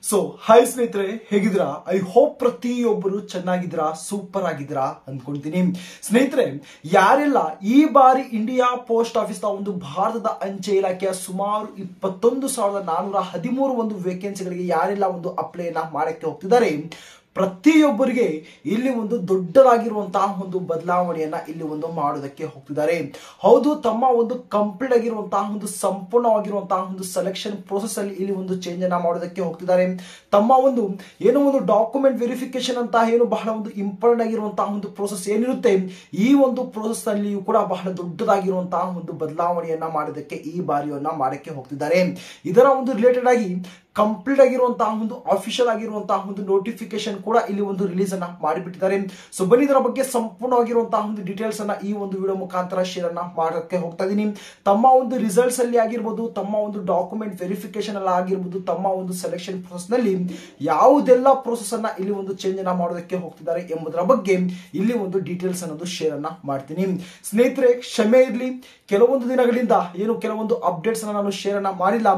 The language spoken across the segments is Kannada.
ಸೊ ಹಾಯ್ ಸ್ನೇಹಿತರೆ, ಹೇಗಿದ್ದೀರಾ? ಐ ಹೋಪ್ ಪ್ರತಿಯೊಬ್ಬರು ಚೆನ್ನಾಗಿದ್ದೀರಾ, ಸೂಪರ್ ಆಗಿದ್ದೀರಾ ಅಂದ್ಕೊಂತೀನಿ. ಸ್ನೇಹಿತರೆ, ಯಾರೆಲ್ಲ ಈ ಬಾರಿ ಇಂಡಿಯಾ ಪೋಸ್ಟ್ ಆಫೀಸ್ ಒಂದು ಭಾರತದ ಅಂಚೆ ಇಲಾಖೆಯ ಸುಮಾರು 21,413 ಒಂದು ವೇಕೆನ್ಸಿಗಳಿಗೆ ಯಾರೆಲ್ಲ ಒಂದು ಅಪ್ಲೈನ ಮಾಡಕ್ಕೆ ಹೋಗ್ತಿದ್ದಾರೆ, ಪ್ರತಿಯೊಬ್ಬರಿಗೆ ಇಲ್ಲಿ ಒಂದು ದೊಡ್ಡದಾಗಿರುವಂತಹ ಒಂದು ಬದಲಾವಣೆಯನ್ನ ಇಲ್ಲಿ ಒಂದು ಮಾಡೋದಕ್ಕೆ ಹೋಗ್ತಿದ್ದಾರೆ. ಹೌದು, ತಮ್ಮ ಒಂದು ಕಂಪ್ಲೀಟ್ ಆಗಿರುವಂತಹ ಒಂದು ಸಂಪೂರ್ಣವಾಗಿರುವಂತಹ ಒಂದು ಸೆಲೆಕ್ಷನ್ ಪ್ರೋಸೆಸ್ ಅಲ್ಲಿ ಇಲ್ಲಿ ಒಂದು ಚೇಂಜ್ ಅನ್ನ ಮಾಡೋದಕ್ಕೆ ಹೋಗ್ತಿದ್ದಾರೆ. ತಮ್ಮ ಒಂದು ಏನೋ ಒಂದು ಡಾಕ್ಯುಮೆಂಟ್ ವೆರಿಫಿಕೇಶನ್ ಅಂತ ಏನು ಬಹಳ ಒಂದು ಇಂಪಾರ್ಟೆಂಟ್ ಆಗಿರುವಂತಹ ಒಂದು ಪ್ರೋಸೆಸ್ ಏನಿರುತ್ತೆ, ಈ ಒಂದು ಪ್ರೋಸೆಸ್ ನಲ್ಲಿಯೂ ಕೂಡ ಬಹಳ ದೊಡ್ಡದಾಗಿರುವಂತಹ ಒಂದು ಬದಲಾವಣೆಯನ್ನ ಮಾಡೋದಕ್ಕೆ ಈ ಬಾರಿಯನ್ನ ಮಾಡಕ್ಕೆ ಹೋಗ್ತಿದ್ದಾರೆ. ಇದರ ಒಂದು ರಿಲೇಟೆಡ್ ಆಗಿ ಕಂಪ್ಲೀಟ್ ಆಗಿರುವಂತಹ ಒಂದು ಅಫಿಷಿಯಲ್ ಆಗಿರುವಂತಹ ಒಂದು ನೋಟಿಫಿಕೇಶನ್ ಕೂಡ ಇಲ್ಲಿ ಒಂದು ರಿಲೀಸ್ ಅನ್ನ ಮಾಡಿಬಿಟ್ಟಿದ್ದಾರೆ. ಸೊ ಬನ್ನಿ, ಇದರ ಬಗ್ಗೆ ಸಂಪೂರ್ಣವಾಗಿರುವಂತಹ ಒಂದು ಡೀಟೇಲ್ಸ್ ಅನ್ನ ಈ ಒಂದು ವಿಡಿಯೋ ಮುಖಾಂತರ ಶೇರ್ ಅನ್ನ ಮಾಡಕ್ಕೆ ಹೋಗ್ತಾ ಇದೀನಿ. ತಮ್ಮ ಒಂದು ರಿಸಲ್ಟ್ಸ್ ಅಲ್ಲಿ ಆಗಿರ್ಬೋದು, ತಮ್ಮ ಒಂದು ಡಾಕ್ಯುಮೆಂಟ್ ವೆರಿಫಿಕೇಶನ್ ಅಲ್ಲಿ ಆಗಿರ್ಬೋದು, ತಮ್ಮ ಒಂದು ಸೆಲೆಕ್ಷನ್ ಪ್ರೋಸೆಸ್ ನಲ್ಲಿ ಯಾವುದೆಲ್ಲ ಪ್ರೋಸೆಸ್ ಅನ್ನ ಇಲ್ಲಿ ಒಂದು ಚೇಂಜ್ ಅನ್ನ ಮಾಡೋದಕ್ಕೆ ಹೋಗ್ತಿದ್ದಾರೆ ಎಂಬುದರ ಬಗ್ಗೆ ಇಲ್ಲಿ ಒಂದು ಡೀಟೇಲ್ಸ್ ಅನ್ನೋದು ಶೇರ್ ಅನ್ನ ಮಾಡ್ತೀನಿ. ಸ್ನೇಹಿತರೆ, ಕ್ಷಮೆ ಇರಲಿ, ಕೆಲವೊಂದು ದಿನಗಳಿಂದ ಕೆಲವೊಂದು ಅಪ್ಡೇಟ್ಸ್ ಅನ್ನ ನಾನು ಶೇರ್ ಅನ್ನ ಮಾಡಿಲ್ಲ.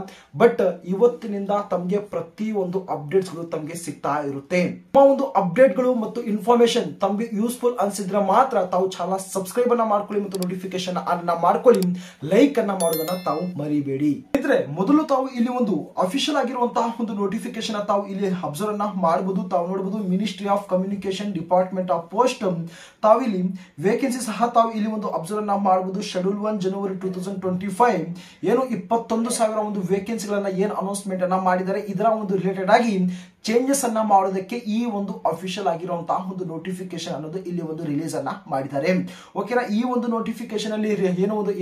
ಬಟ್ ಇವತ್ತಿನಿಂದ ತಮಗೆ ಪ್ರತಿಯೊಂದು ಅಪ್ಡೇಟ್ಸ್ ಗಳು ತಮಗೆ ಸಿಗ್ತಾ ಇರುತ್ತೆ. ನಮ್ಮ ಒಂದು ಅಪ್ಡೇಟ್ ಗಳು ಮತ್ತು ಇನ್ಫಾರ್ಮೇಶನ್ ತಮಗೆ ಯೂಸ್ಫುಲ್ ಅನ್ಸಿದ್ರೆ ಮಾತ್ರ ತಾವು ಚಾನಲ್ ಸಬ್ಸ್ಕ್ರೈಬ್ ಅನ್ನ ಮಾಡ್ಕೊಳ್ಳಿ ಮತ್ತು ನೋಟಿಫಿಕೇಶನ್ ಅನ್ನ ಮಾಡ್ಕೊಳ್ಳಿ, ಲೈಕ್ ಅನ್ನ ಮಾಡೋದನ್ನ ತಾವು ಮರಿಬೇಡಿ. ಇದ್ರೆ ಮೊದಲು ತಾವು ಇಲ್ಲಿ ಒಂದು ಅಫಿಷಿಯಲ್ ಆಗಿರುವಂತಹ ಒಂದು ನೋಟಿಫಿಕೇಶನ್ ತಾವು ಇಲ್ಲಿ ಅಬ್ಸರ್ವ್ ಅನ್ನ ಮಾಡಬಹುದು. ತಾವು ನೋಡಬಹುದು, ministry of communication, department of post, ತಾವು ಇಲ್ಲಿ ವೇಕೆನ್ಸಿ ಸಹ ತಾವು ಇಲ್ಲಿ ಒಂದು ಅಬ್ಸರ್ವ್ ಅನ್ನ ಮಾಡಬಹುದು. ಶೆಡ್ಯೂಲ್ 1 ಜನವರಿ 2025 ಏನು 21,000 ಒಂದು ವೇಕೆನ್ಸಿಗಳನ್ನ ಏನು ಅನೌನ್ಸ್ಮೆಂಟ್ ಅನ್ನ ಮಾಡಿದ್ದಾರೆ, ಇದರ ಒಂದು ರಿಲೇಟೆಡ್ ಆಗಿ ಚೇಂಜಸ್ ಅನ್ನ ಮಾಡೋದಕ್ಕೆ ಈ ಒಂದು ಅಫಿಷಿಯಲ್ ಆಗಿರುವಂತಹ ಒಂದು ನೋಟಿಫಿಕೇಶನ್ ಅನ್ನೋದು ಇಲ್ಲಿ ಒಂದು ರಿಲೀಸ್ ಅನ್ನ ಮಾಡಿದ್ದಾರೆ. ಓಕೆನಾ? ಈ ಒಂದು ನೋಟಿಫಿಕೇಶನ್ ಅಲ್ಲಿ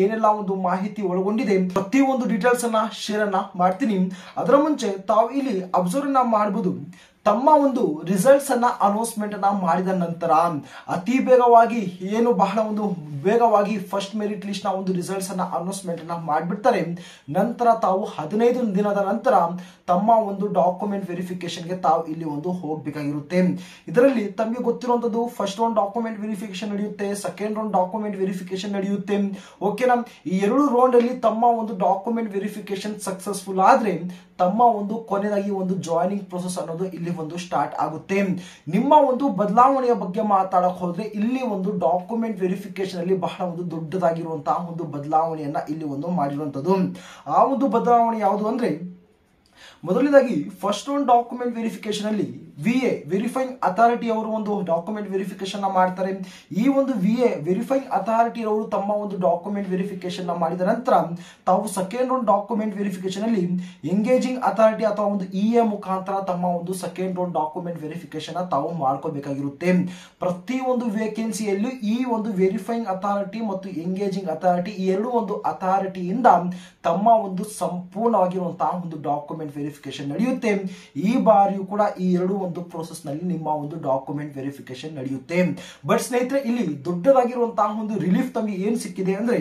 ಏನೆಲ್ಲ ಒಂದು ಮಾಹಿತಿ ಒಳಗೊಂಡಿದೆ, ಪ್ರತಿಯೊಂದು ಡೀಟೇಲ್ಸ್ ಅನ್ನ ಶೇರ್ ಅನ್ನ ಮಾಡ್ತೀನಿ. ಅದರ ಮುಂಚೆ ತಾವು ಇಲ್ಲಿ ಅಬ್ಸರ್ವ್ ಅನ್ನ ಮಾಡಬಹುದು. ತಮ್ಮ ಒಂದು ರಿಸಲ್ಟ್ಸ್ ಅನ್ನ ಅನೌನ್ಸ್ಮೆಂಟ್ ಅನ್ನ ಮಾಡಿದ ನಂತರ ಅತಿ ಬೇಗವಾಗಿ ಬಹಳ ಒಂದು ಬೇಗವಾಗಿ ಫಸ್ಟ್ ಮೆರಿಟ್ ಲಿಸ್ಟ್ ನ ಒಂದು ರಿಸಲ್ಟ್ಸ್ ಅನ್ನ ಅನೌನ್ಸ್ಮೆಂಟ್ ಅನ್ನ ಮಾಡಿಬಿಡ್ತಾರೆ. ನಂತರ ತಾವು 15 ದಿನದ ನಂತರ ತಮ್ಮ ಒಂದು ಡಾಕ್ಯುಮೆಂಟ್ ವೆರಿಫಿಕೇಶನ್ ಗೆ ತಾವು ಇಲ್ಲಿ ಒಂದು ಹೋಗ್ಬೇಕಾಗಿರುತ್ತೆ. ಇದರಲ್ಲಿ ತಮಗೆ ಗೊತ್ತಿರುವಂತದ್ದು ಫಸ್ಟ್ ರೌಂಡ್ ಡಾಕ್ಯುಮೆಂಟ್ ವೆರಿಫಿಕೇಶನ್ ನಡೆಯುತ್ತೆ, ಸೆಕೆಂಡ್ ರೌಂಡ್ ಡಾಕ್ಯುಮೆಂಟ್ ವೆರಿಫಿಕೇಶನ್ ನಡೆಯುತ್ತೆ. ಓಕೆನಾ? ಈ 2 ರೌಂಡ್ ಅಲ್ಲಿ ತಮ್ಮ ಒಂದು ಡಾಕ್ಯುಮೆಂಟ್ ವೆರಿಫಿಕೇಶನ್ ಸಕ್ಸಸ್ಫುಲ್ ಆದ್ರೆ ತಮ್ಮ ಒಂದು ಕೊನೆಯದಾಗಿ ಒಂದು ಜಾಯಿನಿಂಗ್ ಪ್ರೊಸೆಸ್ ಅನ್ನೋದು ಇಲ್ಲಿ ಒಂದು ಸ್ಟಾರ್ಟ್ ಆಗುತ್ತೆ. ನಿಮ್ಮ ಒಂದು ಬದಲಾವಣೆಯ ಬಗ್ಗೆ ಮಾತಾಡಕ್ ಹೋದ್ರೆ ಇಲ್ಲಿ ಒಂದು ಡಾಕ್ಯುಮೆಂಟ್ ವೆರಿಫಿಕೇಶನ್ ಅಲ್ಲಿ ಬಹಳ ಒಂದು ದೊಡ್ಡದಾಗಿರುವಂತಹ ಒಂದು ಬದಲಾವಣೆಯನ್ನ ಇಲ್ಲಿ ಒಂದು ಮಾಡಿರುವಂತದ್ದು. ಆ ಒಂದು ಬದಲಾವಣೆ ಯಾವುದು ಅಂದ್ರೆ, ಮೊದಲನೇದಾಗಿ ಫಸ್ಟ್ ರೌಂಡ್ ಡಾಕ್ಯುಮೆಂಟ್ ವೆರಿಫಿಕೇಶನ್ ಅಲ್ಲಿ VA ವೆರಿಫೈಂಗ್ ಅಥಾರಿಟಿ ಅವರು ಒಂದು ಡಾಕ್ಯುಮೆಂಟ್ ವೆರಿಫಿಕೇಶನ್ ಮಾಡ್ತಾರೆ. ಈ ಒಂದು VA ವೆರಿಫೈಂಗ್ ಅಥಾರಿಟಿ ಅವರು ತಮ್ಮ ಒಂದು ಡಾಕ್ಯುಮೆಂಟ್ ವೆರಿಫಿಕೇಶನ್ ಮಾಡಿದ ನಂತರ ತಾವು ಸೆಕೆಂಡ್ ರೌಂಡ್ ಡಾಕ್ಯುಮೆಂಟ್ ವೆರಿಫಿಕೇಶನ್ ಅಲ್ಲಿ ಎಂಗೇಜಿಂಗ್ ಅಥಾರಿಟಿ ಅಥವಾ ಒಂದು EA ಮುಖಾಂತರ ತಮ್ಮ ಒಂದು ಸೆಕೆಂಡ್ ರೌಂಡ್ ಡಾಕ್ಯುಮೆಂಟ್ ವೆರಿಫಿಕೇಶನ್ ತಾವು ಮಾಡ್ಕೋಬೇಕಾಗಿರುತ್ತೆ. ಪ್ರತಿಯೊಂದು ವೇಕೆನ್ಸಿಯಲ್ಲೂ ಈ ಒಂದು ವೆರಿಫೈಂಗ್ ಅಥಾರಿಟಿ ಮತ್ತು ಎಂಗೇಜಿಂಗ್ ಅಥಾರಿಟಿ ಈ ಎರಡು ಒಂದು ಅಥಾರಿಟಿಯಿಂದ ತಮ್ಮ ಒಂದು ಸಂಪೂರ್ಣವಾಗಿರುವಂತಹ ಒಂದು ಡಾಕ್ಯುಮೆಂಟ್ ವೆರಿಫಿಕೇಶನ್ ನಡೆಯುತ್ತೆ. ಈ ಬಾರಿಯೂ ಕೂಡ ಈ ಎರಡು ಒಂದು ಪ್ರೋಸೆಸ್ ನಲ್ಲಿ ನಿಮ್ಮ ಒಂದು ಡಾಕ್ಯುಮೆಂಟ್ ವೆರಿಫಿಕೇಶನ್ ನಡೆಯುತ್ತೆ. ಬಟ್ ಸ್ನೇಹಿತರೆ, ಇಲ್ಲಿ ದೊಡ್ಡದಾಗಿರುವಂತಹ ಒಂದು ರಿಲೀಫ್ ತಮಗೆ ಏನ್ ಸಿಕ್ಕಿದೆ ಅಂದ್ರೆ,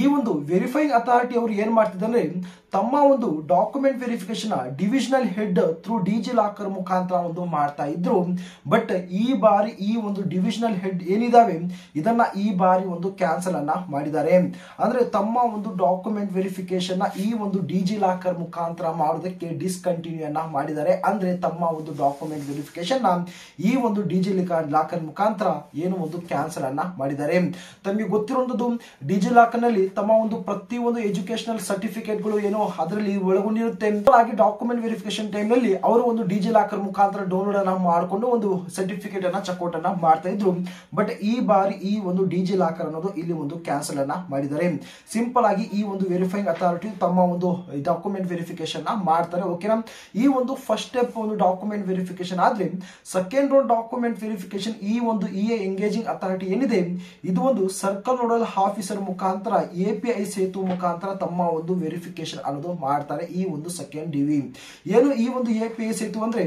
ಈ ಒಂದು ವೆರಿಫೈಂಗ್ ಅಥಾರಿಟಿ ಅವರು ಏನ್ ಮಾಡ್ತಿದ್ದಾರೆ, ತಮ್ಮ ಒಂದು document verification divisional head through DigiLocker ಮುಖಾಂತರ ಒಂದು ಮಾಡ್ತಾ ಇದ್ರು. ಬಟ್ ಈ ಬಾರಿ ಈ ಒಂದು ಡಿವಿಷನಲ್ ಹೆಡ್ ಏನಿದಾವೆ ಇದನ್ನ ಈ ಬಾರಿ ಒಂದು ಕ್ಯಾನ್ಸಲ್ ಅನ್ನ ಮಾಡಿದ್ದಾರೆ. ಅಂದ್ರೆ ತಮ್ಮ ಒಂದು ಡಾಕ್ಯುಮೆಂಟ್ ವೆರಿಫಿಕೇಶನ್ ಈ ಒಂದು ಡಿಜಿ ಲಾಕರ್ ಮುಖಾಂತರ ಮಾಡೋದಕ್ಕೆ ಡಿಸ್ಕಂಟಿನ್ಯೂ ಅನ್ನ ಮಾಡಿದ್ದಾರೆ. ಅಂದ್ರೆ ತಮ್ಮ ಒಂದು ಡಾಕ್ಯುಮೆಂಟ್ ವೆರಿಫಿಕೇಶನ್ ಈ ಒಂದು ಡಿಜಿ ಲಾಕರ್ ಮುಖಾಂತರ ಒಂದು ಕ್ಯಾನ್ಸಲ್ ಅನ್ನ ಮಾಡಿದ್ದಾರೆ. ತಮಗೆ ಗೊತ್ತಿರುವಂತದ್ದು, ಡಿಜಿ ಲಾಕರ್ ನಲ್ಲಿ ತಮ್ಮ ಒಂದು ಪ್ರತಿಯೊಂದು ಎಜುಕೇಶನಲ್ ಸರ್ಟಿಫಿಕೇಟ್ಗಳು ಅದರಲ್ಲಿ ಒಳಗೊಂಡಿರುತ್ತೆ. ಹಾಗೆ ಡಾಕ್ಯುಮೆಂಟ್ ವೆರಿಫಿಕೇಶನ್ ಟೈಮ್ ನಲ್ಲಿ ಅವರು ಒಂದು ಡಿಜಿ ಲಾಕರ್ ಮುಖಾಂತರ ಡೌನ್ಲೋಡ್ ಅನ್ನ ಮಾಡಿಕೊಂಡು ಒಂದು ಸರ್ಟಿಫಿಕೇಟ್ ಅನ್ನ ಚೆಕ್ಔಟ್ ಅನ್ನ ಮಾಡ್ತಾ ಇದ್ರು. ಬಟ್ ಈ ಬಾರಿ ಈ ಒಂದು ಡಿಜಿ ಲಾಕರ್ ಅನ್ನೋದು ಇಲ್ಲಿ ಒಂದು ಕ್ಯಾನ್ಸಲ್ ಅನ್ನ ಮಾಡಿದ್ದಾರೆ. ಸಿಂಪಲ್ ಆಗಿ ಈ ಒಂದು ವೆರಿಫೈಂಗ್ ಅಥಾರಿಟಿ ತಮ್ಮ ಒಂದು ಡಾಕ್ಯುಮೆಂಟ್ ವೆರಿಫಿಕೇಶನ್ ಮಾಡ್ತಾರೆ. ಓಕೆನಾ? ಈ ಒಂದು ಫಸ್ಟ್ ಸ್ಟೆಪ್ ಒಂದು ಡಾಕ್ಯುಮೆಂಟ್ ವೆರಿಫಿಕೇಶನ್ ಆದ್ರೆ ಸೆಕೆಂಡ್ ರೌಂಡ್ ಡಾಕ್ಯುಮೆಂಟ್ ವೆರಿಫಿಕೇಶನ್ ಈ ಒಂದು EA ಎಂಗೇಜಿಂಗ್ ಅಥಾರಿಟಿ ಏನಿದೆ ಇದು ಒಂದು ಸರ್ಕಲ್ ನೋಡಲ್ ಆಫೀಸರ್ ಮುಖಾಂತರ API ಸೇತು ಮುಖಾಂತರ ತಮ್ಮ ಒಂದು ವೆರಿಫಿಕೇಶನ್ ಅನ್ನೋದು ಮಾಡ್ತಾರೆ. ಈ ಒಂದು ಸೆಕೆಂಡ್ ಡಿವಿ ಈ ಒಂದು API ಸೇತು ಅಂದ್ರೆ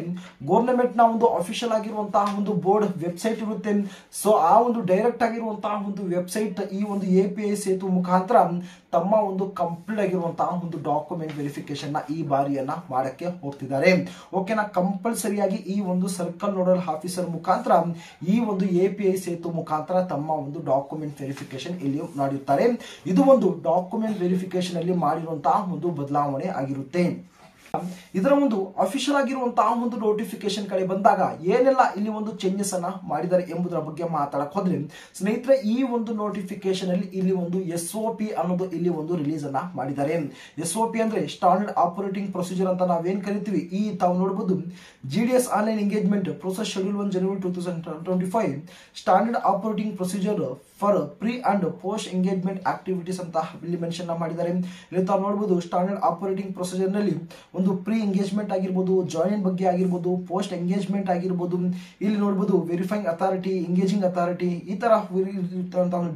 ಗವರ್ನಮೆಂಟ್ ನ ಒಂದು ಅಫಿಷಿಯಲ್ ಆಗಿರುವಂತಹ ಒಂದು ಬೋರ್ಡ್ ವೆಬ್ಸೈಟ್ ಇರುತ್ತೆ. ಸೊ ಆ ಒಂದು ಡೈರೆಕ್ಟ್ ಆಗಿರುವಂತಹ ಒಂದು ವೆಬ್ಸೈಟ್ ಈ ಒಂದು API ಸೇತು ಮುಖಾಂತರ ತಮ್ಮ ಒಂದು ಕಂಪ್ಲೀಟ್ ಆಗಿರುವಂತಹ ಒಂದು ಡಾಕ್ಯುಮೆಂಟ್ ವೆರಿಫಿಕೇಶನ್ ನ ಈ ಬಾರಿಯನ್ನ ಮಾಡಕ್ಕೆ ಹೋಗ್ತಿದ್ದಾರೆ. ಓಕೆನಾ? ಕಂಪಲ್ಸರಿಯಾಗಿ ಈ ಒಂದು ಸರ್ಕಲ್ ನೋಡಲ್ ಆಫೀಸರ್ ಮುಖಾಂತರ ಈ ಒಂದು API ಸೇತು ಮುಖಾಂತರ ತಮ್ಮ ಒಂದು ಡಾಕ್ಯುಮೆಂಟ್ ವೆರಿಫಿಕೇಶನ್ ಇಲ್ಲಿ ನಡೆಯುತ್ತಾರೆ. ಇದು ಒಂದು ಡಾಕ್ಯುಮೆಂಟ್ ವೆರಿಫಿಕೇಶನ್ ಅಲ್ಲಿ ಮಾಡಿರುವಂತಹ ಒಂದು ಬದಲಾವಣೆ ಆಗಿರುತ್ತೆ. ಇದರ ಒಂದು ಅಫಿಷಿಯಲ್ ಆಗಿರುವಂತಹ ಒಂದು ನೋಟಿಫಿಕೇಶನ್ ಕಡೆ ಬಂದಾಗ ಏನೆಲ್ಲ ಇಲ್ಲಿ ಒಂದು ಚೇಂಜಸ್ ಅನ್ನ ಮಾಡಿದ್ದಾರೆ ಎಂಬುದರ ಬಗ್ಗೆ ಮಾತಾಡಕ್ ಹೋದ್ರೆ ಸ್ನೇಹಿತರೆ, ಈ ಒಂದು ನೋಟಿಫಿಕೇಶನ್ ಅಲ್ಲಿ ಇಲ್ಲಿ ಒಂದು SOP ಅನ್ನೋದು ಇಲ್ಲಿ ಒಂದು ರಿಲೀಸ್ ಅನ್ನ ಮಾಡಿದ್ದಾರೆ. SOP ಅಂದ್ರೆ ಸ್ಟ್ಯಾಂಡರ್ಡ್ ಆಪರೇಟಿಂಗ್ ಪ್ರೊಸೀಜರ್ ಅಂತ ನಾವೇನ್ ಕರಿತೀವಿ. ಈ ತಾವು ನೋಡಬಹುದು GDS online engagement process schedule 1 January 2025 standard operating procedure for pre and post engagement activities ಅಂತ ಇಲ್ಲಿ ಮೆನ್ಷನ್ ಮಾಡಿದ್ದಾರೆ. ಇಲ್ಲಿ ತಾವು ನೋಡಬಹುದು ಸ್ಟ್ಯಾಂಡರ್ಡ್ ಆಪರೇಟಿಂಗ್ ಪ್ರೊಸೀಜರ್ ನಲ್ಲಿ ಒಂದು ಪ್ರೀ ಎಂಗೇಜ್ಮೆಂಟ್ ಆಗಿರ್ಬೋದು, ಜಾಯಿನ್ ಬಗ್ಗೆ ಆಗಿರ್ಬೋದು, ಪೋಸ್ಟ್ ಎಂಗೇಜ್ಮೆಂಟ್ ಆಗಿರ್ಬೋದು, ಇಲ್ಲಿ ನೋಡಬಹುದು ವೆರಿಫೈಂಗ್ ಅಥಾರಿಟಿ, ಎಂಗೇಜಿಂಗ್ ಅಥಾರಿಟಿ, ಈ ತರ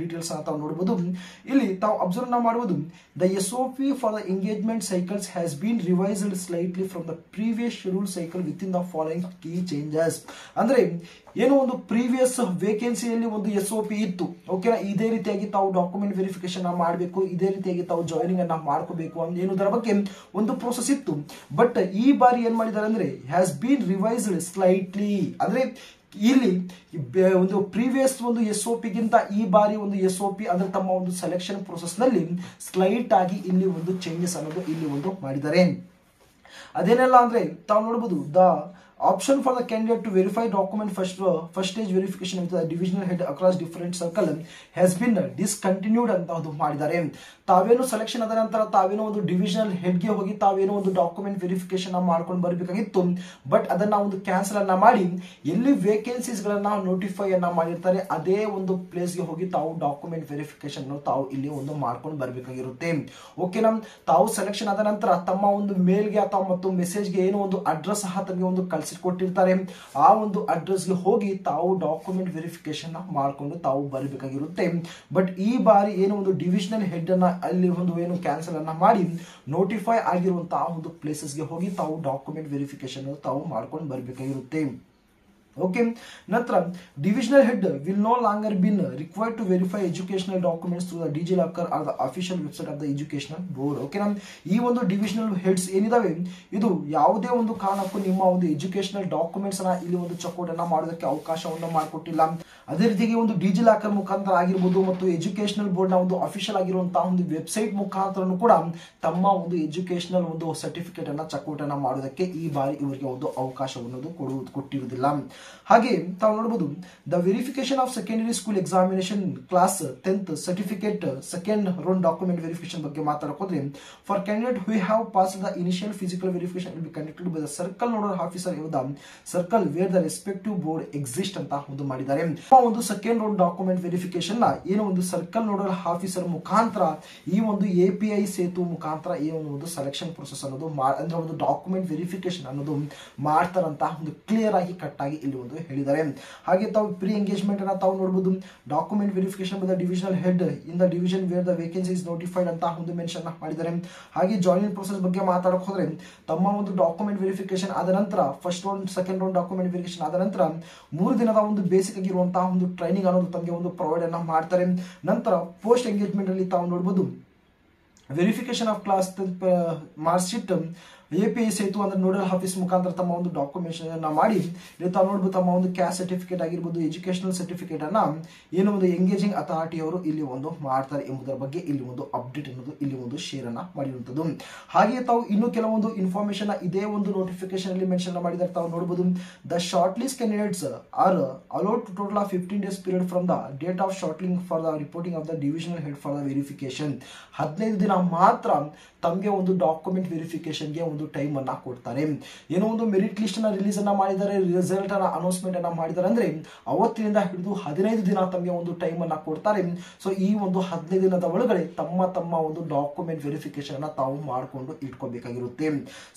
ಡೀಟೇಲ್ಸ್ ತಾವು ನೋಡಬಹುದು. ಇಲ್ಲಿ ತಾವು ಅಬ್ಸರ್ವ್ ಮಾಡಬಹುದು the SOP for the engagement cycles has been revised slightly from the previous schedule cycle with in the following key changes. ಅಂದ್ರೆ ಏನೋ ಒಂದು ಪ್ರೀವಿಯಸ್ ವೇಕೆನ್ಸಿಯಲ್ಲಿ ಒಂದು SOP ಇತ್ತು, ಓಕೆನಾ, ಇದೇ ರೀತಿಯಾಗಿ ತಾವು ಡಾಕ್ಯುಮೆಂಟ್ ವೆರಿಫಿಕೇಶನ್ ಮಾಡಬೇಕು, ಇದೇ ರೀತಿಯಾಗಿ ತಾವು ಜಾಯಿನಿಂಗ್ ಅನ್ನ ಮಾಡ್ಕೋಬೇಕು ಅನ್ನೋದರ ಬಗ್ಗೆ ಒಂದು ಪ್ರೋಸೆಸ್ ಇತ್ತು. ಬಟ್ ಈ ಬಾರಿ ಏನ್ ಮಾಡಿದ್ದಾರೆ ಅಂದ್ರೆ ಹ್ಯಾಸ್ ಬೀನ್ ರಿವೈಸ್ಡ್ ಸ್ಲೈಟ್ಲಿ, ಅಂದ್ರೆ ಇಲ್ಲಿ ಒಂದು ಪ್ರೀವಿಯಸ್ ಒಂದು SOP ಗಿಂತ ಈ ಬಾರಿ ಒಂದು SOP ಅಂದ್ರೆ ತಮ್ಮ ಒಂದು ಸೆಲೆಕ್ಷನ್ ಪ್ರೋಸೆಸ್ ನಲ್ಲಿ ಸ್ಲೈಟ್ ಆಗಿ ಇಲ್ಲಿ ಒಂದು ಚೇಂಜಸ್ ಅನ್ನೋದು ಇಲ್ಲಿ ಒಂದು ಮಾಡಿದ್ದಾರೆ. ಅದೇನೆಲ್ಲ ಅಂದ್ರೆ ತಾವು ನೋಡಬಹುದು the option for the candidate to verify document first stage verification with the divisional head across different circle has been discontinued ಅಂತ ಒಂದು ಮಾಡಿದ್ದಾರೆ. ತಾವೇನು ಸೆಲೆಕ್ಷನ್ ಆದ ನಂತರ ತಾವೇನೋ ಒಂದು ಡಿವಿಷನಲ್ ಹೆಡ್ ಗೆ ಹೋಗಿ ತಾವೇನೋ ಒಂದು ಡಾಕ್ಯುಮೆಂಟ್ ವೆರಿಫಿಕೇಶನ್ ಮಾಡ್ಕೊಂಡು ಬರಬೇಕಾಗಿತ್ತು. ಬಟ್ ಅದನ್ನ ಒಂದು ಕ್ಯಾನ್ಸಲ್ ಅನ್ನ ಮಾಡಿ ಎಲ್ಲಿ ವೇಕೆನ್ಸೀಸ್ ಗಳನ್ನ ನೋಟಿಫೈ ಅನ್ನ ಮಾಡಿರ್ತಾರೆ ಅದೇ ಒಂದು ಪ್ಲೇಸ್ ಗೆ ಹೋಗಿ ತಾವು ಡಾಕ್ಯುಮೆಂಟ್ ವೆರಿಫಿಕೇಶನ್ ತಾವು ಇಲ್ಲಿ ಒಂದು ಮಾಡ್ಕೊಂಡು ಬರಬೇಕಾಗಿರುತ್ತೆ. ಓಕೆನಾ, ತಾವು ಸೆಲೆಕ್ಷನ್ ಆದ ನಂತರ ತಮ್ಮ ಒಂದು ಮೇಲ್ಗೆ ಅಥವಾ ಮತ್ತು ಮೆಸೇಜ್ಗೆ ಏನೋ ಒಂದು ಅಡ್ರೆಸ್ ಸಹ ತಮಗೆ ಒಂದು ಕೊಟ್ಟಿರ್ತಾರೆ. ಆ ಒಂದು ಅಡ್ರೆಸ್ ಗೆ ಹೋಗಿ ತಾವು ಡಾಕ್ಯುಮೆಂಟ್ ವೆರಿಫಿಕೇಶನ್ ಮಾಡ್ಕೊಂಡು ತಾವು ಬರಬೇಕಾಗಿರುತ್ತೆ. ಬಟ್ ಈ ಬಾರಿ ಏನು ಒಂದು ಡಿವಿಷನಲ್ ಹೆಡ್ ಅನ್ನ ಅಲ್ಲಿ ಒಂದು ಏನು ಕ್ಯಾನ್ಸಲ್ ಅನ್ನ ಮಾಡಿ ನೋಟಿಫೈ ಆಗಿರುವಂತಹ ಒಂದು ಪ್ಲೇಸಸ್ ಗೆ ಹೋಗಿ ತಾವು ಡಾಕ್ಯುಮೆಂಟ್ ವೆರಿಫಿಕೇಶನ್ ತಾವು ಮಾಡ್ಕೊಂಡು ಬರಬೇಕಾಗಿರುತ್ತೆ. ಓಕೆ, ನಂತರ divisional head will no longer been required to verify educational documents through the DigiLocker or the official website of the educational board. ಓಕೆನಾ, ಈ ಒಂದು ಡಿವಿಷನಲ್ ಹೆಡ್ಸ್ ಏನಿದಾವೆ ಇದು ಯಾವುದೇ ಒಂದು ಕಾರಣಕ್ಕೂ ನಿಮ್ಮ ಒಂದು ಎಜುಕೇಶನಲ್ ಡಾಕ್ಯುಮೆಂಟ್ಸ್ ಅನ್ನ ಇಲ್ಲಿ ಒಂದು ಚೆಕ್ಔಟ್ ಅನ್ನ ಮಾಡೋದಕ್ಕೆ ಅವಕಾಶವನ್ನು ಮಾಡಿಕೊಟ್ಟಿಲ್ಲ. ಅದೇ ರೀತಿಯಾಗಿ ಒಂದು ಡಿಜಿಲಾಕರ್ ಮುಖಾಂತರ ಆಗಿರ್ಬೋದು ಮತ್ತು ಎಜುಕೇಶನಲ್ ಬೋರ್ಡ್ ನ ಒಂದು ಅಫಿಷಿಯಲ್ ಆಗಿರುವಂತಹ ಒಂದು ವೆಬ್ಸೈಟ್ ಮುಖಾಂತರ ಕೂಡ ತಮ್ಮ ಒಂದು ಎಜುಕೇಶನಲ್ ಒಂದು ಸರ್ಟಿಫಿಕೇಟ್ ಅನ್ನ ಚೆಕ್ಔಟ್ ಅನ್ನ ಮಾಡೋದಕ್ಕೆ ಈ ಬಾರಿ ಇವರಿಗೆ ಒಂದು ಅವಕಾಶವನ್ನು ಕೊಟ್ಟಿರುವುದಿಲ್ಲ. ಹಾಗೆ ತಾವು ನೋಡಬಹುದು the verification of secondary school examination class 10th certificate second round document verification ಬಗ್ಗೆ ಮಾತಾಡೋದ್ರೆ for candidate who have pass the initial physical verification will be conducted by the circle nodal officer in the circle where the respective board exist ಅಂತ ಒಂದು ಮಾಡಿದ್ದಾರೆ. ಒಂದು ಸೆಕೆಂಡ್ ರೌಂಡ್ ಡಾಕ್ಯುಮೆಂಟ್ ವೆರಿಫಿಕೇಶನ್ ಏನು ಒಂದು ಸರ್ಕಲ್ ನೋಡಲ್ ಆಫೀಸರ್ ಮುಖಾಂತರ ಈ ಒಂದು API ಸೇತು ಮುಖಾಂತರ ಈ ಒಂದು ಸೆಲೆಕ್ಷನ್ ಪ್ರೊಸೆಸ್ ಅನ್ನೋದು ಅಂದ್ರೆ ಒಂದು ಡಾಕ್ಯುಮೆಂಟ್ ವೆರಿಫಿಕೇಶನ್ ಅನ್ನೋದು ಮಾಡ್ತಾರಂತ ಒಂದು ಕ್ಲಿಯರ್ ಆಗಿ ಕಟ್ ಆಗಿ ಇಲ್ಲಿ ಒಂದು ಹೇಳಿದ್ದಾರೆ. ಹಾಗೆ ತಾವು ಪ್ರೀ ಎಂಗೇಜ್ಮೆಂಟ್ ಅನ್ನ ತಾವು ನೋಡಬಹುದು document verification by the divisional head in the division where the vacancy is notified ಅಂತ ಒಂದು ಮೆನ್ಷನ್ ಮಾಡಿದ್ದಾರೆ. ಹಾಗೆ ಜಾಯಿನಿಂಗ್ ಪ್ರೊಸೆಸ್ ಬಗ್ಗೆ ಮಾತಾಡಕ್ ಹೋದ್ರೆ ತಮ್ಮ ಒಂದು ಡಾಕ್ಯುಮೆಂಟ್ ವೆರಿಫಿಕೇಶನ್ ಆದ ನಂತರ first round second round document verification ಆದ ನಂತರ 3 ದಿನದ ಒಂದು ಬೇಸಿಕ್ ಆಗಿರುವಂತಹ ಒಂದು ಟ್ರೈನಿಂಗ್ ಅನ್ನೋದು ತಮಗೆ ಒಂದು ಪ್ರೊವೈಡ್ ಅನ್ನ ಮಾಡ್ತಾರೆ. ನಂತರ ಪೋಸ್ಟ್ ಎಂಗೇಜ್ಮೆಂಟ್ ಅಲ್ಲಿ ತಾವು ನೋಡಬಹುದು verification of class mark sheet API Setu ಅಂದ್ರೆ ನೋಡಲ್ ಆಫೀಸ್ ಮುಖಾಂತರ ತಮ್ಮ ಒಂದು ಡಾಕ್ಯುಮೆಂಟೇಶನ್ ಅನ್ನ ಮಾಡಿ ಇಲ್ಲಿ ತಾವು ನೋಡಬಹುದು ತಮ್ಮ ಒಂದು ಕ್ಯಾಸ್ಟ್ ಸರ್ಟಿಫಿಕೇಟ್ ಆಗಿರ್ಬೋದು ಎಜುಕೇಶನಲ್ ಸರ್ಟಿಫಿಕೇಟ್ ಅನ್ನ ಏನು ಒಂದು ಎಂಗೇಜಿಂಗ್ ಅಥಾರಿಟಿ ಅವರು ಇಲ್ಲಿ ಒಂದು ಮಾಡ್ತಾರೆ ಎಂಬುದರ ಬಗ್ಗೆ ಇಲ್ಲಿ ಒಂದು ಅಪ್ಡೇಟ್ ಅನ್ನೋದು ಇಲ್ಲಿ ಒಂದು ಶೇರ್ ಅನ್ನ ಮಾಡಿರುವಂತದ್ದು. ಹಾಗೆ ತಾವು ಇನ್ನು ಕೆಲವೊಂದು ಇನ್ಫಾರ್ಮೇಶನ್ ಇದೇ ಒಂದು ನೋಟಿಫಿಕೇಶನ್ ಅಲ್ಲಿ ಮೆನ್ಷನ್ ಮಾಡಿದರೆ ತಾವು ನೋಡಬಹುದು the short list candidates are allowed to total of 15 days period from the date of shortlisting for the reporting of the divisional head for the verification. 15 ದಿನ ಮಾತ್ರ ತಮಗೆ ಒಂದು ಡಾಕ್ಯುಮೆಂಟ್ ವೆರಿಫಿಕೇಶನ್ ಗೆ ಒಂದು ಟೈಮ್ ಅನ್ನ ಕೊಡ್ತಾರೆ. ಏನೋ ಒಂದು ಮೆರಿಟ್ ಲಿಸ್ಟ್ ಅನ್ನ ರಿಲೀಸ್ ಅನ್ನ ಮಾಡಿದ್ದಾರೆ, ರಿಸಲ್ಟ್ ಅನ್ನ ಅನೌನ್ಸ್ಮೆಂಟ್ ಅನ್ನ ಮಾಡಿದ್ದಾರೆ ಅಂದ್ರೆ ಅವತ್ತಿನಿಂದ ಹಿಡಿದು 15 ದಿನ ತಮಗೆ ಒಂದು ಟೈಮ್ ಅನ್ನ ಕೊಡ್ತಾರೆ. ಸೊ ಈ ಒಂದು 15 ದಿನದ ಒಳಗಡೆ ತಮ್ಮ ಒಂದು ಡಾಕ್ಯುಮೆಂಟ್ ವೆರಿಫಿಕೇಶನ್ ಅನ್ನ ತಾವು ಮಾಡಿಕೊಂಡು ಇಟ್ಕೋಬೇಕಾಗಿರುತ್ತೆ.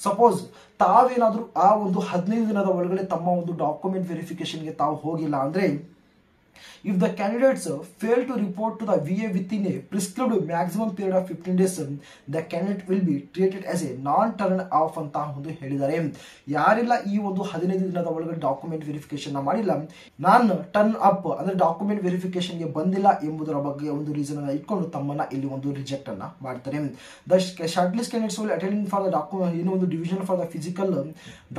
ಸಪೋಸ್ ತಾವೇನಾದ್ರೂ ಆ ಒಂದು 15 ದಿನದ ಒಳಗಡೆ ತಮ್ಮ ಒಂದು ಡಾಕ್ಯುಮೆಂಟ್ ವೆರಿಫಿಕೇಶನ್ ಗೆ ತಾವು ಹೋಗಿಲ್ಲ ಅಂದ್ರೆ if the candidates fail to report to the VA within a prescribed maximum period of 15 days, the candidate will be treated as a non-turn off ಅಂತ ಒಂದು ಹೇಳಿದ್ದಾರೆ. ಯಾರೆಲ್ಲ ಈ ಒಂದು 15 ದಿನದ ಒಳಗಡೆ ಡಾಕ್ಯುಮೆಂಟ್ ವೆರಿಫಿಕೇಶನ್ ಮಾಡಿಲ್ಲ, ನಾನು ಟರ್ನ್ ಅಪ್ ಅಂದ್ರೆ ಡಾಕ್ಯುಮೆಂಟ್ ವೆರಿಫಿಕೇಶನ್ ಗೆ ಬಂದಿಲ್ಲ ಎಂಬುದರ ಬಗ್ಗೆ ಒಂದು ರೀಸನ್ ಅನ್ನ ಇಟ್ಕೊಂಡು ತಮ್ಮನ್ನ ಇಲ್ಲಿ ಒಂದು ರಿಜೆಕ್ಟ್ ಅನ್ನ ಮಾಡ್ತಾರೆ. The short list candidates will attending for the document ಏನು ಒಂದು division for the physical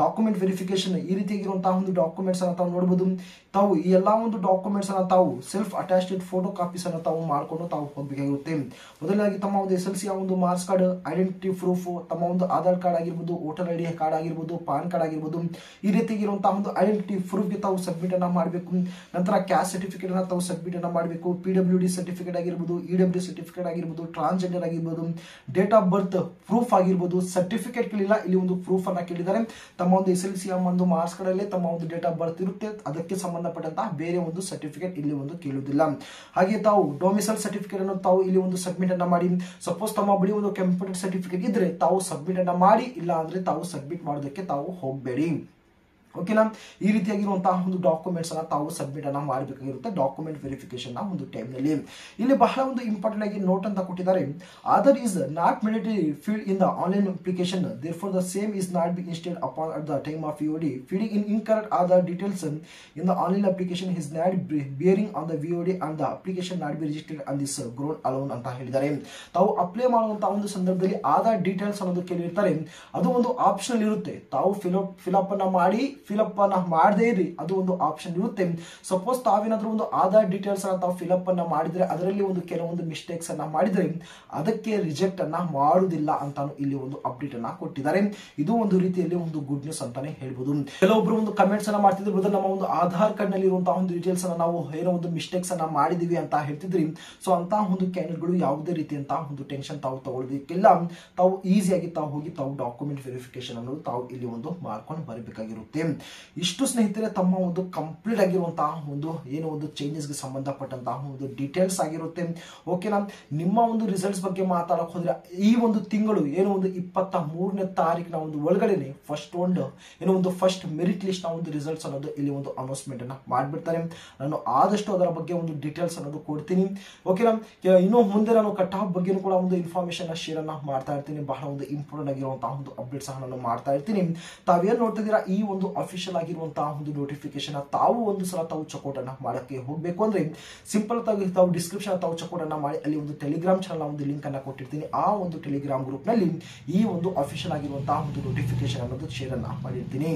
document verification ಈ ರೀತಿಯಾಗಿರುವಂತಹ ಒಂದು ಡಾಕ್ಯುಮೆಂಟ್ಸ್ ಅನ್ನ ತಾವು ನೋಡಬಹುದು. ತಾವು ಈ ಎಲ್ಲಾ ಒಂದು ಡಾಕ್ಯುಮೆಂಟ್ಸ್ ಅನ್ನ ತಾವು ಸೆಲ್ಫ್ ಅಟ್ಯಾಚ್ಡ್ ಫೋಟೋ ಕಾಪೀಸ್ ಅನ್ನ ತಾವು ಮಾಡ್ಕೊಂಡು ತಾವು ಹೋಗಬೇಕಾಗಿರುತ್ತೆ. ಮೊದಲಾಗಿ ತಮ್ಮ ಒಂದು SLC ಒಂದು ಮಾರ್ಕ್ಸ್ ಕಾರ್ಡ್, ಐಡೆಂಟಿಟಿ ಪ್ರೂಫ್, ತಮ್ಮ ಒಂದು ಆಧಾರ್ ಕಾರ್ಡ್ ಆಗಿರ್ಬೋದು, ವೋಟರ್ ID ಕಾರ್ಡ್ ಆಗಿರ್ಬೋದು, ಪಾನ್ ಕಾರ್ಡ್ ಆಗಿರ್ಬೋದು, ಈ ರೀತಿಯಾಗಿರುವಂತಹ ಒಂದು ಐಡೆಂಟಿಟಿ ಪ್ರೂಫ್ ಗೆ ತಾವು ಸಬ್ಮಿಟ್ ಅನ್ನ ಮಾಡಬೇಕು. ನಂತರ ಕ್ಯಾಸ್ಟ್ ಸರ್ಟಿಫಿಕೇಟ್ ಅನ್ನ ತಾವು ಸಬ್ಮಿಟ್ ಅನ್ನ ಮಾಡಬೇಕು. PWD ಸರ್ಟಿಫಿಕೇಟ್ ಆಗಿರ್ಬೋದು, EWD ಸರ್ಟಿಫಿಕೇಟ್ ಆಗಿರ್ಬೋದು, ಟ್ರಾನ್ಸ್ಜೆಂಡರ್ ಆಗಿರ್ಬೋದು, ಡೇಟ್ ಆಫ್ ಬರ್ತ್ ಪ್ರೂಫ್ ಆಗಿರ್ಬೋದು. ಸರ್ಟಿಫಿಕೇಟ್ ಕೇಳಿಲ್ಲ, ಇಲ್ಲಿ ಒಂದು ಪ್ರೂಫ್ ಅನ್ನ ಕೇಳಿದ್ದಾರೆ. ತಮ್ಮ ಒಂದು SLC ಒಂದು ಮಾರ್ಕ್ಸ್ ಕಾರ್ಡ್ ಅಲ್ಲಿ ತಮ್ಮ ಒಂದು ಡೇಟ್ ಆಫ್ ಬರ್ತ್ ಇರುತ್ತೆ, ಅದಕ್ಕೆ ಸಂಬಂಧಪಟ್ಟಂತಹ ಬೇರೆ ಒಂದು ಸರ್ಟಿಫಿಕೇಟ್ ಇಲ್ಲಿ ಒಂದು ಕೇಳುವುದಿಲ್ಲ. ಹಾಗೆ ತಾವು ಡೊಮಿಸೈಲ್ ಸರ್ಟಿಫಿಕೇಟ್ ಅನ್ನು ತಾವು ಇಲ್ಲಿ ಒಂದು ಸಬ್ಮಿಟ್ ಅನ್ನ ಮಾಡಿ. ಸಪೋಸ್ ತಮ್ಮ ಬಳಿ ಒಂದು ಕಂಪ್ಯೂಟರ್ ಸರ್ಟಿಫಿಕೇಟ್ ಇದ್ರೆ ತಾವು ಸಬ್ಮಿಟ್ ಅನ್ನ ಮಾಡಿ, ಇಲ್ಲ ಅಂದ್ರೆ ತಾವು ಸಬ್ಮಿಟ್ ಮಾಡೋದಕ್ಕೆ ತಾವು ಹೋಗಬೇಡಿ. ಓಕೆನಾ, ಈ ರೀತಿಯಾಗಿರುವಂತಹ ಒಂದು ಡಾಕ್ಯುಮೆಂಟ್ಸ್ ಅನ್ನ ತಾವು ಸಬ್ಮಿಟ್ ಅನ್ನ ಮಾಡಬೇಕಾಗಿರುತ್ತೆ ಡಾಕ್ಯುಮೆಂಟ್ ವೆರಿಫಿಕೇಶನ್ ಒಂದು ಟೈಮ್ ನಲ್ಲಿ. ಇಲ್ಲಿ ಬಹಳ ಒಂದು ಇಂಪಾರ್ಟೆಂಟ್ ಆಗಿ ನೋಟ್ ಅಂತ ಕೊಟ್ಟಿದ್ದಾರೆ. Aadhaar is not mandatory field in the online application, therefore the same is not be instead upon at the time of VOD. Feeding in incorrect Aadhaar details in the online application is not bearing on the VOD and the application not be registered on this ground alone ಅಂತ ಹೇಳಿದ್ದಾರೆ. ತಾವು ಅಪ್ಲೈ ಮಾಡುವಂತಹ ಒಂದು ಸಂದರ್ಭದಲ್ಲಿ ಆಧಾರ್ ಡೀಟೇಲ್ಸ್ ಅನ್ನೋದು ಕೇಳಿರ್ತಾರೆ, ಅದು ಒಂದು ಆಪ್ಷನ್ ಇರುತ್ತೆ. ತಾವು ಫಿಲಪ್ ಅನ್ನ ಮಾಡಿ, ಫಿಲಪ್ ಅನ್ನ ಮಾಡದೇ ಇರಿ, ಅದು ಒಂದು ಆಪ್ಷನ್ ಇರುತ್ತೆ. ಸಪೋಸ್ ತಾವೇನಾದ್ರೂ ಒಂದು ಆಧಾರ್ ಡೀಟೇಲ್ಸ್ ಅನ್ನ ತಾವು ಫಿಲಪ್ ಅನ್ನ ಮಾಡಿದ್ರೆ, ಅದರಲ್ಲಿ ಒಂದು ಕೆಲವೊಂದು ಮಿಸ್ಟೇಕ್ಸ್ ಅನ್ನ ಮಾಡಿದ್ರೆ ಅದಕ್ಕೆ ರಿಜೆಕ್ಟ್ ಅನ್ನ ಮಾಡುವುದಿಲ್ಲ ಅಂತಾನು ಇಲ್ಲಿ ಒಂದು ಅಪ್ಡೇಟ್ ಅನ್ನ ಕೊಟ್ಟಿದ್ದಾರೆ. ಇದು ಒಂದು ರೀತಿಯಲ್ಲಿ ಒಂದು ಗುಡ್ ನ್ಯೂಸ್ ಅಂತಾನೆ ಹೇಳ್ಬೋದು. ಕೆಲವೊಬ್ರು ಒಂದು ಕಮೆಂಟ್ಸ್ ಅನ್ನ ಮಾಡ್ತಿದ್ರು, ನಮ್ಮ ಒಂದು ಆಧಾರ್ ಕಾರ್ಡ್ ನಲ್ಲಿ ಇರುವಂತಹ ಒಂದು ಡೀಟೇಲ್ಸ್ ಅನ್ನ ನಾವು ಏನೋ ಒಂದು ಮಿಸ್ಟೇಕ್ಸ್ ಅನ್ನ ಮಾಡಿದೀವಿ ಅಂತ ಹೇಳ್ತಿದ್ರಿ. ಸೊ ಅಂತ ಒಂದು ಕ್ಯಾಂಡಿಡೇಟ್ಗಳು ಯಾವುದೇ ರೀತಿಯಂತಹ ಒಂದು ಟೆನ್ಷನ್ ತಾವು ತಗೊಳ್ಳೋದಕ್ಕಿಲ್ಲ. ತಾವು ಈಸಿಯಾಗಿ ತಾವು ಹೋಗಿ ತಾವು ಡಾಕ್ಯುಮೆಂಟ್ ವೆರಿಫಿಕೇಶನ್ ಅನ್ನೋದು ತಾವು ಇಲ್ಲಿ ಒಂದು ಮಾಡ್ಕೊಂಡು ಬರಬೇಕಾಗಿರುತ್ತೆ. ಇಷ್ಟು ಸ್ನೇಹಿತರೆ ತಮ್ಮ ಒಂದು ಕಂಪ್ಲೀಟ್ ಆಗಿರುವಂತಹ ಒಂದು ಏನು ಒಂದು ಚೇಂಜಸ್ ಗೆ ಸಂಬಂಧಪಟ್ಟಂತಹ ಒಂದು ಡೀಟೇಲ್ಸ್ ಆಗಿರುತ್ತೆ. ಓಕೆನಾ, ನಿಮ್ಮ ಒಂದು ರಿಸಲ್ಟ್ಸ್ ಬಗ್ಗೆ ಮಾತಾಡಕ್ ಹೋದ್ರೆ ಈ ಒಂದು ತಿಂಗಳು ಏನು ಒಂದು 23ನೇ ತಾರೀಕಿನ ಒಂದು ಒಳಗಡೆನೆ ಫಸ್ಟ್ ಮೆರಿಟ್ ಲಿಸ್ಟ್ ನ ಒಂದು ರಿಸಲ್ಟ್ಸ್ ಅನ್ನೋದು ಇಲ್ಲಿ ಒಂದು ಅನೌನ್ಸ್ಮೆಂಟ್ ಅನ್ನ ಮಾಡ್ಬಿಡ್ತಾರೆ. ನಾನು ಆದಷ್ಟು ಅದರ ಬಗ್ಗೆ ಒಂದು ಡೀಟೇಲ್ಸ್ ಅನ್ನೋದು ಕೊಡ್ತೀನಿ. ಓಕೆನಾ, ಇನ್ನು ಮುಂದೆ ನಾನು ಕಟ್ ಆಫ್ ಬಗ್ಗೆ ಕೂಡ ಒಂದು ಇನ್ಫಾರ್ಮೇಶನ್ ಶೇರ್ ಅನ್ನ ಮಾಡ್ತಾ ಇರ್ತೀನಿ. ಬಹಳ ಒಂದು ಇಂಪಾರ್ಟೆಂಟ್ ಆಗಿರುವಂತಹ ಒಂದು ಅಪ್ಡೇಟ್ ಸಹ ನಾನು ಮಾಡ್ತಾ ಇರ್ತೀನಿ. ತಾವೇನ್ ನೋಡ್ತಿದ್ದೀರಾ, ಈ ಒಂದು ಅಫಿಷಿಯಲ್ ಆಗಿರುವಂತಹ ಒಂದು ನೋಟಿಫಿಕೇಶನ್ ತಾವು ಒಂದು ಸಲ ತಾವು ಚೆಕ್ಔಟ್ ಅನ್ನ ಮಾಡಕ್ಕೆ ಹೋಗ್ಬೇಕು ಅಂದ್ರೆ ಸಿಂಪಲ್ ಆಗಿ ತಾವು ಡಿಸ್ಕ್ರಿಪ್ಷನ್ ತಾವು ಚೆಕ್ಔಟ್ ಅನ್ನ ಮಾಡಿ, ಅಲ್ಲಿ ಒಂದು ಟೆಲಿಗ್ರಾಮ್ ಚಾನಲ್ ಒಂದು ಲಿಂಕ್ ಅನ್ನ ಕೊಟ್ಟಿರ್ತೀನಿ. ಆ ಒಂದು ಟೆಲಿಗ್ರಾಮ್ ಗ್ರೂಪ್ ನಲ್ಲಿ ಈ ಒಂದು ಅಫಿಷಿಯಲ್ ಆಗಿರುವಂತಹ ಒಂದು ನೋಟಿಫಿಕೇಶನ್ ಅನ್ನೋದು ಶೇರ್ ಅನ್ನ ಮಾಡಿರ್ತೀನಿ.